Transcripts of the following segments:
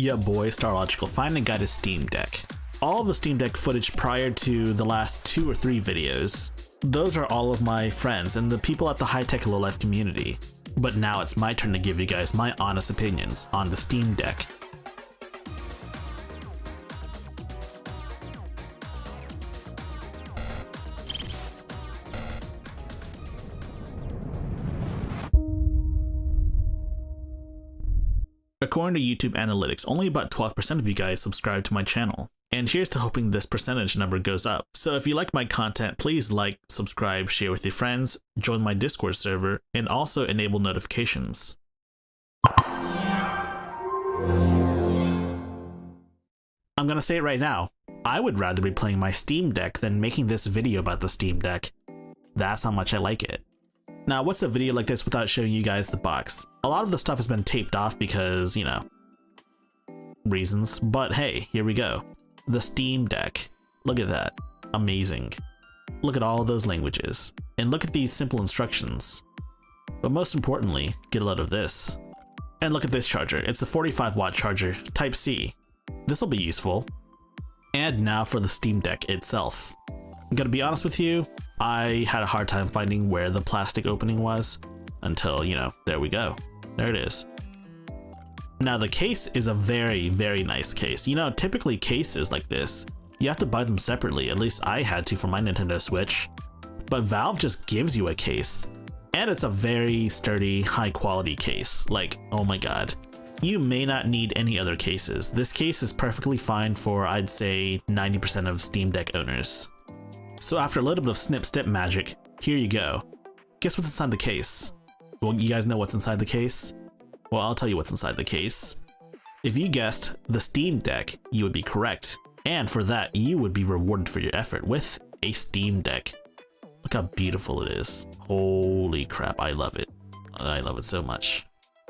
Yeah boy, Starlogical, find a guide to Steam Deck. All of the Steam Deck footage prior to the last 2 or 3 videos, those are all of my friends and the people at the high-tech low-life community. But now it's my turn to give you guys my honest opinions on the Steam Deck. According to YouTube analytics, only about 12% of you guys subscribe to my channel. And here's to hoping this percentage number goes up. So if you like my content, please like, subscribe, share with your friends, join my Discord server, and also enable notifications. I'm gonna say it right now. I would rather be playing my Steam Deck than making this video about the Steam Deck. That's how much I like it. Now, what's a video like this without showing you guys the box? A lot of the stuff has been taped off because, you know, reasons. But hey, here we go. The Steam Deck. Look at that. Amazing. Look at all those languages. And look at these simple instructions. But most importantly, get a load of this. And look at this charger. It's a 45-watt charger, Type C. This will be useful. And now for the Steam Deck itself. I'm gonna be honest with you, I had a hard time finding where the plastic opening was until, you know, there we go. There it is. Now the case is a very, very nice case. You know, typically cases like this, you have to buy them separately. At least I had to for my Nintendo Switch. But Valve just gives you a case. And it's a very sturdy, high quality case. Like, oh my god. You may not need any other cases. This case is perfectly fine for, I'd say, 90% of Steam Deck owners. So after a little bit of snip-snip magic, here you go. Guess what's inside the case? Well, you guys know what's inside the case? Well, I'll tell you what's inside the case. If you guessed the Steam Deck, you would be correct. And for that, you would be rewarded for your effort with a Steam Deck. Look how beautiful it is. Holy crap, I love it. I love it so much.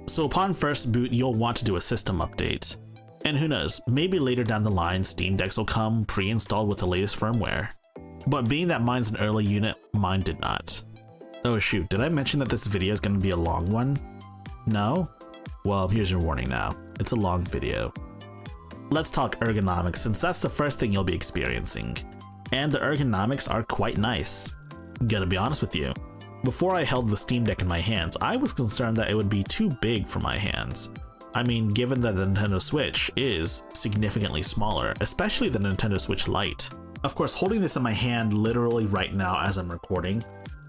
So upon first boot, you'll want to do a system update. And who knows, maybe later down the line, Steam Decks will come pre-installed with the latest firmware. But being that mine's an early unit, mine did not. Oh shoot, did I mention that this video is going to be a long one? No? Well, here's your warning now. It's a long video. Let's talk ergonomics, since that's the first thing you'll be experiencing. And the ergonomics are quite nice. Gotta be honest with you. Before I held the Steam Deck in my hands, I was concerned that it would be too big for my hands. I mean, given that the Nintendo Switch is significantly smaller, especially the Nintendo Switch Lite. Of course, holding this in my hand literally right now as I'm recording,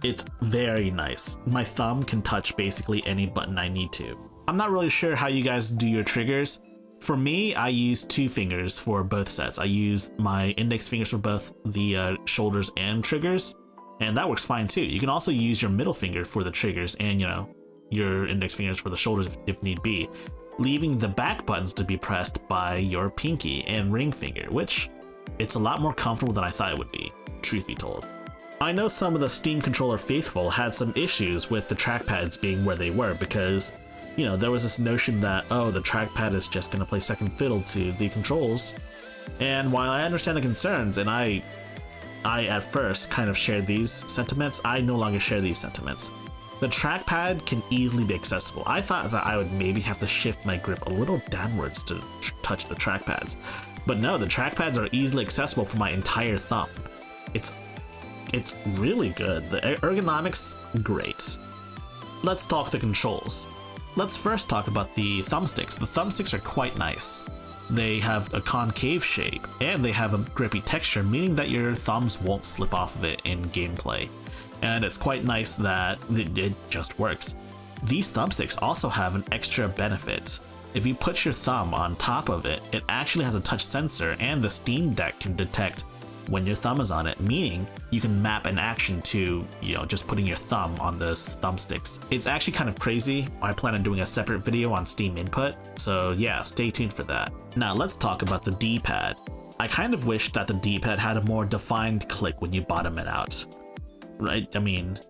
it's very nice. My thumb can touch basically any button I need to. I'm not really sure how you guys do your triggers. For me, I use 2 fingers for both sets. I use my index fingers for both the shoulders and triggers, and that works fine too. You can also use your middle finger for the triggers and, you know, your index fingers for the shoulders if need be, leaving the back buttons to be pressed by your pinky and ring finger, which it's a lot more comfortable than I thought it would be, truth be told. I know some of the Steam controller faithful had some issues with the trackpads being where they were because, you know, there was this notion that, oh, the trackpad is just going to play second fiddle to the controls. And while I understand the concerns, and I at first kind of shared these sentiments, I no longer share these sentiments. The trackpad can easily be accessible. I thought that I would maybe have to shift my grip a little downwards to touch the trackpads. But no, the trackpads are easily accessible for my entire thumb. It's really good. The ergonomics, great. Let's talk the controls. Let's first talk about the thumbsticks. The thumbsticks are quite nice. They have a concave shape and they have a grippy texture, meaning that your thumbs won't slip off of it in gameplay. And it's quite nice that it just works. These thumbsticks also have an extra benefit. If you put your thumb on top of it, it actually has a touch sensor and the Steam Deck can detect when your thumb is on it, meaning you can map an action to, you know, just putting your thumb on those thumbsticks. It's actually kind of crazy. I plan on doing a separate video on Steam Input, so yeah, stay tuned for that. Now let's talk about the D-pad. I kind of wish that the D-pad had a more defined click when you bottom it out. Right? I mean,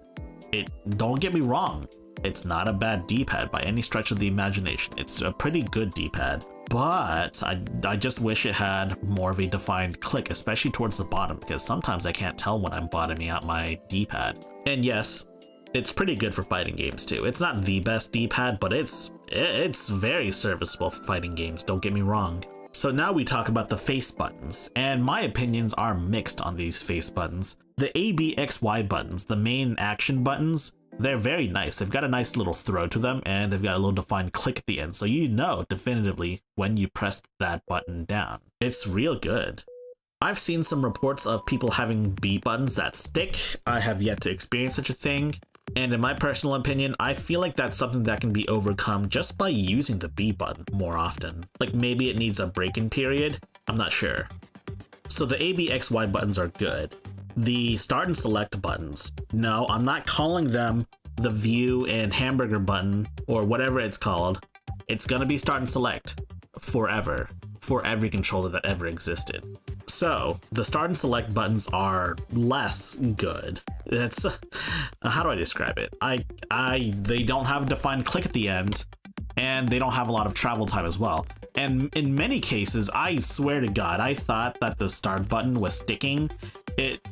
don't get me wrong, it's not a bad D-pad by any stretch of the imagination. It's a pretty good D-pad, but I just wish it had more of a defined click, especially towards the bottom, because sometimes I can't tell when I'm bottoming out my D-pad. And yes, it's pretty good for fighting games too. It's not the best D-pad, but it's It's very serviceable for fighting games, don't get me wrong. So now we talk about the face buttons, and my opinions are mixed on these face buttons. The A, B, X, Y buttons, the main action buttons, they're very nice. They've got a nice little throw to them, and they've got a little defined click at the end, so you know definitively when you press that button down. It's real good. I've seen some reports of people having B buttons that stick. I have yet to experience such a thing. And in my personal opinion, I feel like that's something that can be overcome just by using the B button more often. Like maybe it needs a break-in period, I'm not sure. So the A, B, X, Y buttons are good. The start and select buttons, no, I'm not calling them the view and hamburger button or whatever it's called. It's gonna be start and select forever, for every controller that ever existed. So the start and select buttons are less good. It's how do I describe it? They don't have a defined click at the end, and they don't have a lot of travel time as well. And in many cases, I swear to God, I thought that the start button was sticking.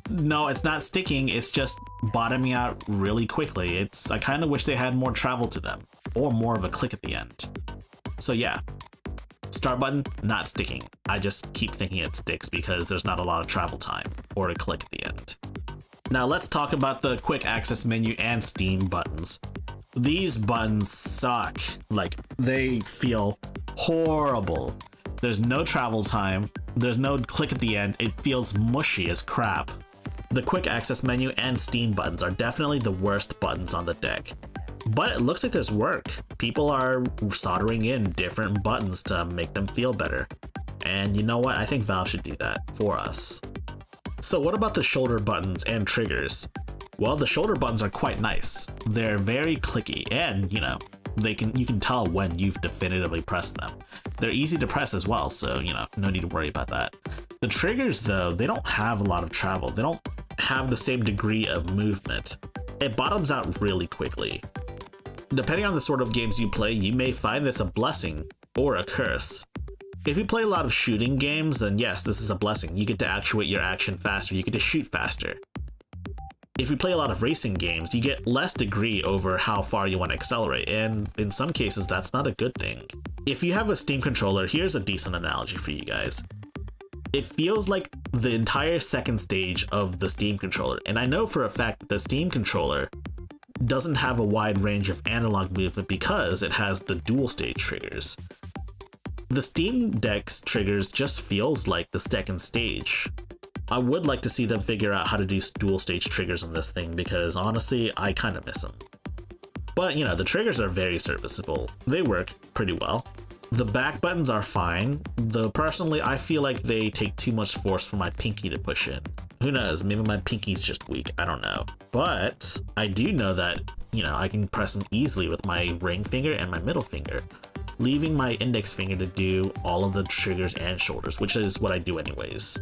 No, it's not sticking. It's just bottoming out really quickly. I kind of wish they had more travel to them or more of a click at the end. So yeah. Start button, not sticking. I just keep thinking it sticks because there's not a lot of travel time or a click at the end. Now let's talk about the quick access menu and Steam buttons. These buttons suck. Like, they feel horrible. There's no travel time. There's no click at the end. It feels mushy as crap. The quick access menu and Steam buttons are definitely the worst buttons on the deck. But it looks like there's work. People are soldering in different buttons to make them feel better. And you know what? I think Valve should do that for us. So what about the shoulder buttons and triggers? Well, the shoulder buttons are quite nice. They're very clicky and, you know, you can tell when you've definitively pressed them. They're easy to press as well, so, you know, no need to worry about that. The triggers, though, they don't have a lot of travel. They don't have the same degree of movement. It bottoms out really quickly. Depending on the sort of games you play, you may find this a blessing or a curse. If you play a lot of shooting games, then yes, this is a blessing. You get to actuate your action faster, you get to shoot faster. If you play a lot of racing games, you get less degree over how far you want to accelerate, and in some cases, that's not a good thing. If you have a Steam controller, here's a decent analogy for you guys. It feels like the entire second stage of the Steam controller, and I know for a fact that the Steam controller doesn't have a wide range of analog movement because it has the dual stage triggers. The Steam Deck's triggers just feels like the second stage. I would like to see them figure out how to do dual stage triggers on this thing because honestly, I kind of miss them. But you know, the triggers are very serviceable. They work pretty well. The back buttons are fine, though personally I feel like they take too much force for my pinky to push in. Who knows, maybe my pinky's just weak, I don't know. But I do know that, you know, I can press them easily with my ring finger and my middle finger, leaving my index finger to do all of the triggers and shoulders, which is what I do anyways.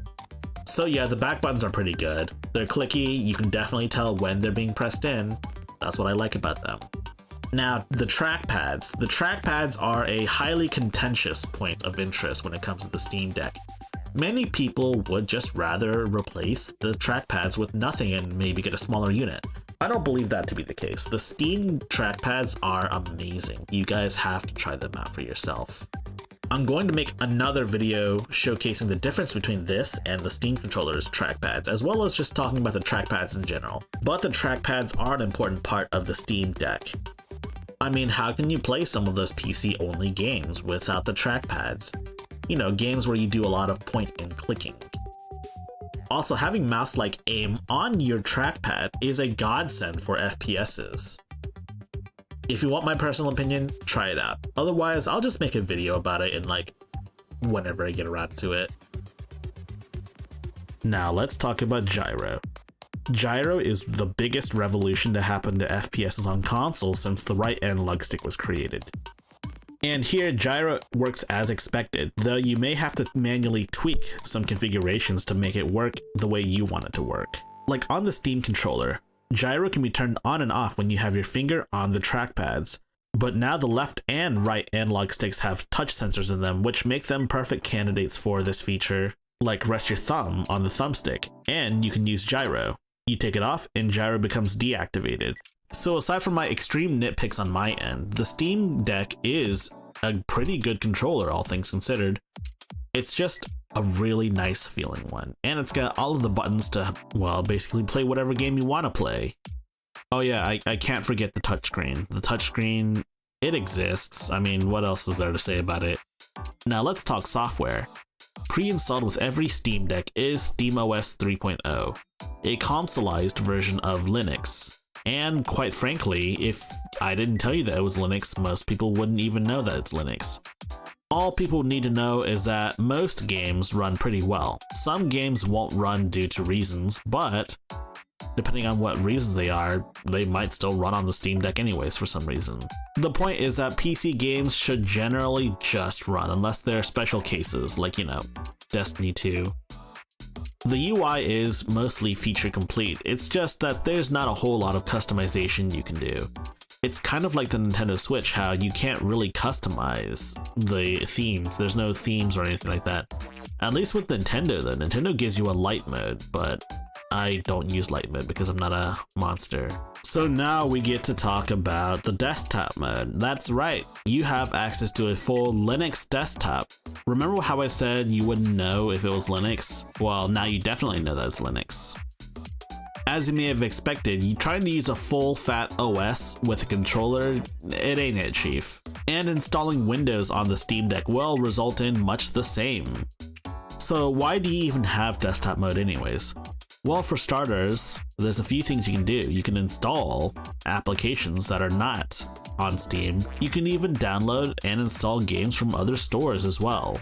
So yeah, the back buttons are pretty good. They're clicky, you can definitely tell when they're being pressed in. That's what I like about them. Now, the trackpads. The trackpads are a highly contentious point of interest when it comes to the Steam Deck. Many people would just rather replace the trackpads with nothing and maybe get a smaller unit. I don't believe that to be the case. The Steam trackpads are amazing. You guys have to try them out for yourself. I'm going to make another video showcasing the difference between this and the Steam controller's trackpads, as well as just talking about the trackpads in general. But the trackpads are an important part of the Steam Deck. I mean, how can you play some of those PC-only games without the trackpads? You know, games where you do a lot of point and clicking. Also, having mouse-like aim on your trackpad is a godsend for FPSs. If you want my personal opinion, try it out. Otherwise, I'll just make a video about it in like whenever I get around to it. Now let's talk about gyro. Gyro is the biggest revolution to happen to FPSs on consoles since the right analog stick was created. And here, gyro works as expected, though you may have to manually tweak some configurations to make it work the way you want it to work. Like on the Steam controller, gyro can be turned on and off when you have your finger on the trackpads, but now the left and right analog sticks have touch sensors in them, which make them perfect candidates for this feature. Like rest your thumb on the thumbstick, and you can use gyro. You take it off and gyro becomes deactivated. So aside from my extreme nitpicks on my end, the Steam Deck is a pretty good controller, all things considered. It's just a really nice feeling one, and it's got all of the buttons to, well, basically play whatever game you want to play. Oh yeah, I can't forget the touchscreen. The touchscreen, it exists. I mean, what else is there to say about it? Now let's talk software. Pre-installed with every Steam Deck is SteamOS 3.0, a consoleized version of Linux. And quite frankly, if I didn't tell you that it was Linux, most people wouldn't even know that it's Linux. All people need to know is that most games run pretty well. Some games won't run due to reasons, but depending on what reasons they are, they might still run on the Steam Deck anyways for some reason. The point is that PC games should generally just run, unless there are special cases, like, you know, Destiny 2. The UI is mostly feature complete, it's just that there's not a whole lot of customization you can do. It's kind of like the Nintendo Switch, how you can't really customize the themes. There's no themes or anything like that. At least with Nintendo though, Nintendo gives you a light mode, but I don't use light mode because I'm not a monster. So now we get to talk about the desktop mode. That's right, you have access to a full Linux desktop. Remember how I said you wouldn't know if it was Linux? Well, now you definitely know that it's Linux. As you may have expected, you trying to use a full fat OS with a controller, it ain't it, chief. And installing Windows on the Steam Deck will result in much the same. So why do you even have desktop mode anyways? Well, for starters, there's a few things you can do. You can install applications that are not on Steam. You can even download and install games from other stores as well.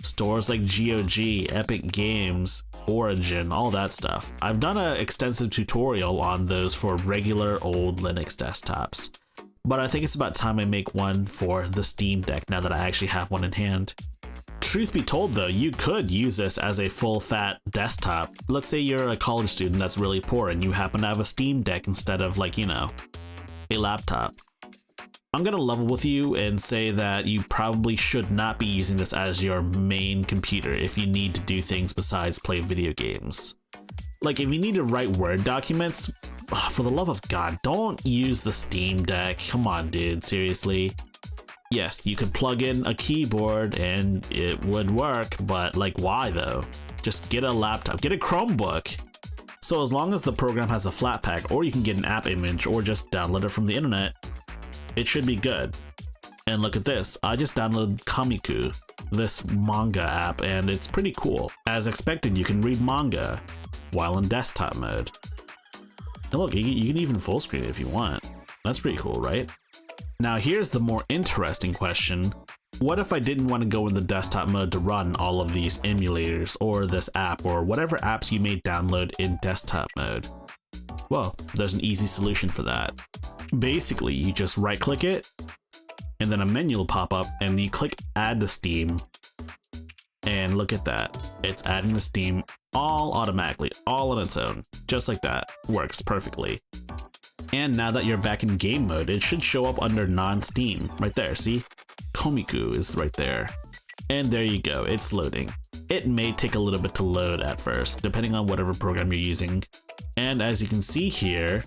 Stores like GOG, Epic Games, Origin, all that stuff. I've done an extensive tutorial on those for regular old Linux desktops, but I think it's about time I make one for the Steam Deck now that I actually have one in hand. Truth be told though, you could use this as a full fat desktop. Let's say you're a college student that's really poor and you happen to have a Steam Deck instead of, like, you know, a laptop. I'm gonna level with you and say that you probably should not be using this as your main computer if you need to do things besides play video games. Like, if you need to write Word documents, for the love of God, don't use the Steam Deck. Come on, dude, seriously. Yes, you could plug in a keyboard and it would work, but like, why though? Just get a laptop, get a Chromebook. So as long as the program has a Flatpak, or you can get an app image or just download it from the internet, it should be good. And look at this, I just downloaded Komiku, this manga app, and it's pretty cool. As expected, you can read manga while in desktop mode. And look, you can even full screen it if you want. That's pretty cool, right? Now here's the more interesting question. What if I didn't want to go in the desktop mode to run all of these emulators or this app or whatever apps you may download in desktop mode? Well, there's an easy solution for that. Basically, you just right click it and then a menu will pop up and you click add to Steam, and look at that. It's adding to Steam all automatically, all on its own, just like that. Works perfectly. And now that you're back in game mode, it should show up under non-Steam right there. See, Komiku is right there. And there you go, it's loading. It may take a little bit to load at first, depending on whatever program you're using. And as you can see here,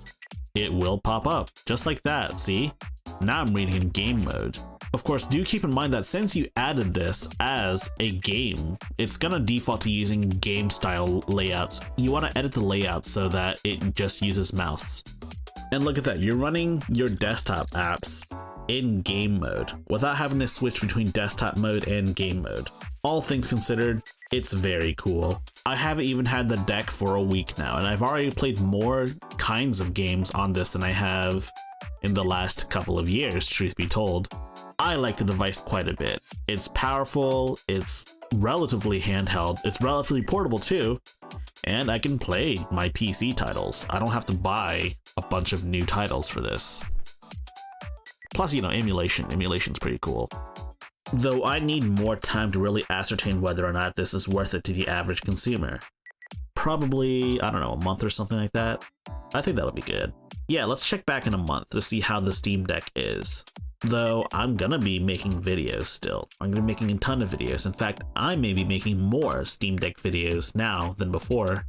it will pop up just like that. See, now I'm reading in game mode. Of course, do keep in mind that since you added this as a game, it's gonna default to using game style layouts. You want to edit the layout so that it just uses mouse. And look at that, you're running your desktop apps in game mode without having to switch between desktop mode and game mode. All things considered, it's very cool. I haven't even had the deck for a week now, and I've already played more kinds of games on this than I have in the last couple of years, truth be told. I like the device quite a bit. It's powerful, it's relatively handheld, it's relatively portable too, and I can play my PC titles. I don't have to buy a bunch of new titles for this. Plus, you know, emulation's pretty cool. Though I need more time to really ascertain whether or not this is worth it to the average consumer. Probably, I don't know, a month or something like that. I think that'll be good. Yeah, let's check back in a month to see how the Steam Deck is. Though I'm gonna be making videos still. I'm gonna be making a ton of videos. In fact, I may be making more Steam Deck videos now than before.